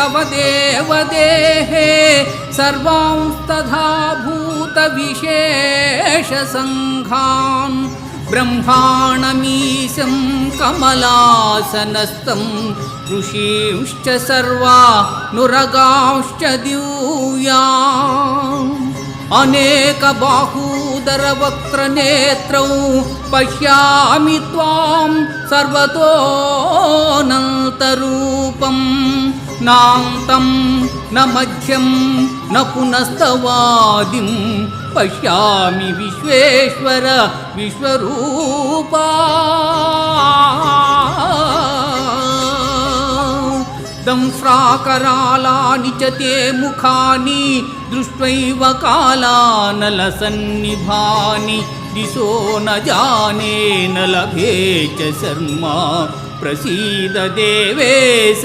तव देवदेहे सर्वांस्तथा भूतविशेषसङ्घान् ब्रह्माणमीशं कमलासनस्थं ऋषींश्च सर्वा नुरगांश्च दिव्या अनेकबाहूदरवक्त्रनेत्रौ पश्यामि त्वां सर्वतोऽनन्तरूपं नान्तं न मध्यं न पुनस्तवादिं पश्यामि विश्वेश्वर विश्वरूपा दंश्राकरालानि च ते मुखानि दृष्ट्वैव कालानलसन्निभानि दिशो न जाने न लभे च शर्मा प्रसीद देवेश